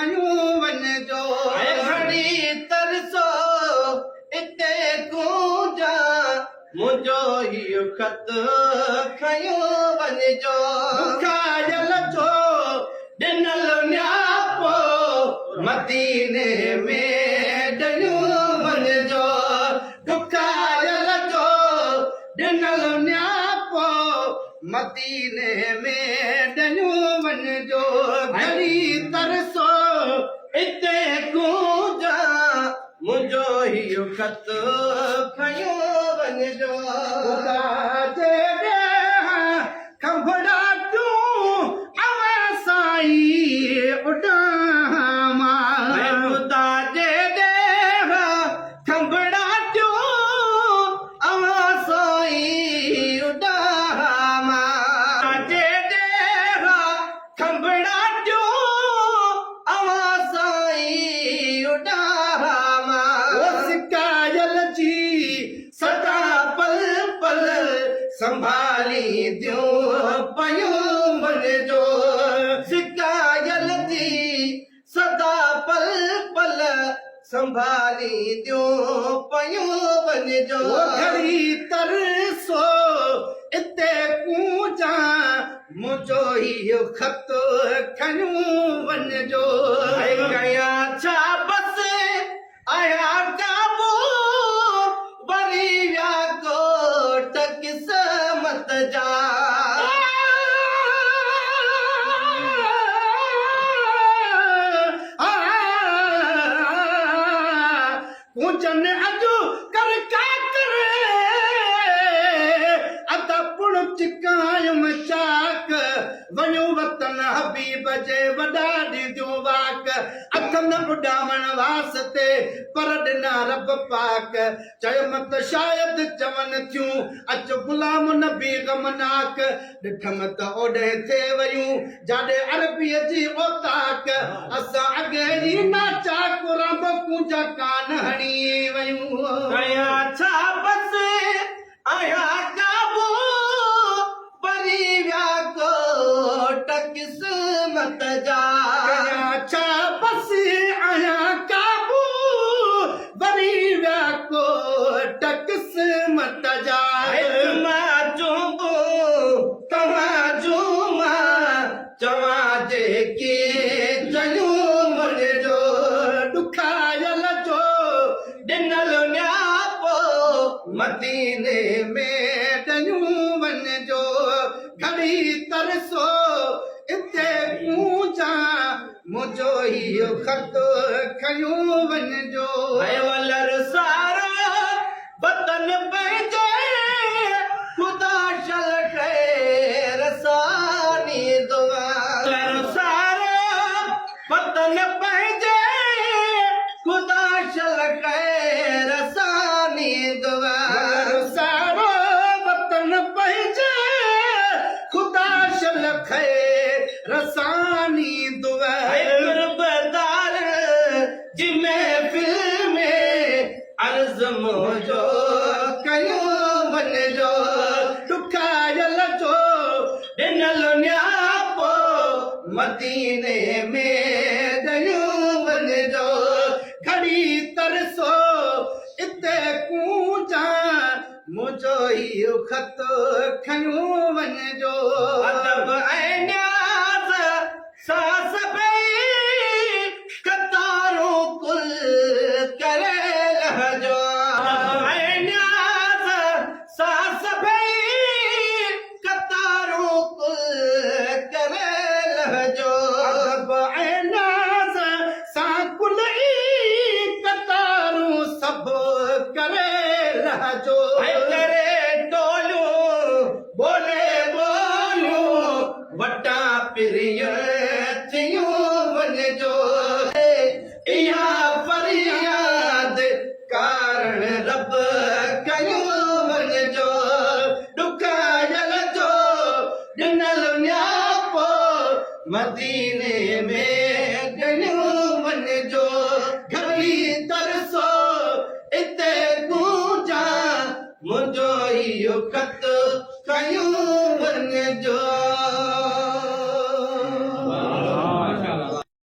खयूं वञिजो घड़ी तरसो इते कूंजा मुंहिंजो हीउ ख़त खयूं वञिजो दुखायल जो ॾिनल न्यापो मदीने में ॾियूं वञिजो दुखायल जो ॾिनल न्यापो मदीने में ॾियूं वञिजो घड़ी तरसो इते कूंजा मुंहिंजो हीउ ख़त खयूं वञिजो ख़ुदा जे ॾेहां खंभड़ा तूं अवां साईं उॾामां ख़ुदा जे ॾेहां खंभड़ा टियूं अवां साईं उॾामां जे ॾेहां खंभड़ा टियूं अवां साईं उॾामां सिकायल जी सदा पल पल संभाली दियूं पयूं वञिजो सिकायल थी सदा पल पल संभाली दियूं पयूं वञिजो घड़ी तरसो इते कूंजा मुंहिंजो इहो ख़त खयूं वञिजो कया छा बस आया काबू वरी विया कोट क़िस्मत जा पूजन अजो कर का करे अदा पुण चिकाय मचाक वञो वतन हबीब जे वॾा ॾिजो वाक अथ न उॾामण वास्ते पर ॾिना रब पाक चयमि त शायदि चवनि थियूं अच गुलाम नबी गमनाक ॾिठमि त ओॾे थिए वयूं जाॾे अरबीअ जी ओताक असां अॻे ई नाचाक रब कूंजा कान हणी वयूं कया छा बस आया काबू वरी विया कोट क़िस्मत जा कया छा बस आया काबू वरी विया कोट क़िस्मत जा चवां जेके चयूं वञिजो दुखायल जो ॾिनल न्यापो मदीने में ॾियूं वञिजो घड़ी तरसो इते कूंजा मुंहिंजो इहो ख़त खयूं वञिजो वलर सारा वतन पंहिंजे ख़ुदा शल ख़ैर सानी दुआ सारा वतन पंहिंजे ख़ुदा शल ख़ैर सानी दुआ सारो वतन पंहिंजे ख़ुदा शल ख़ैर रसानी दुआ कुर्बदार जी महफ़िल में अर्ज़ मुंहिंजो कयूं वञिजो दुखायल जो ॾिनल न्यापो मदीने में ॾियूं वञिजो घड़ी तरसो इते कूंजा मुंहिंजो इहो ख़त खयूं वञिजो अदब ऐं न्याज़ सास पई कतारूं कुल करे लहजो अदब ऐं न्याज़ सास पई कतारूं कुल करे लहजो अदब ऐं नाज़ सां कुल ई कतारूं सभु करे लहजो करे टोलियूं बोले बोलियूं वटा पिरिय थियूं वञिजो इहा फरियाद कारण रब कयूं वञिजो ॾुखायल जो ॾिनल न्यापो मदीने में ॾियूं वञिजो घड़ी तरसो इते कूंजा मुंहिंजो इहो ख़त खयूं वञिजो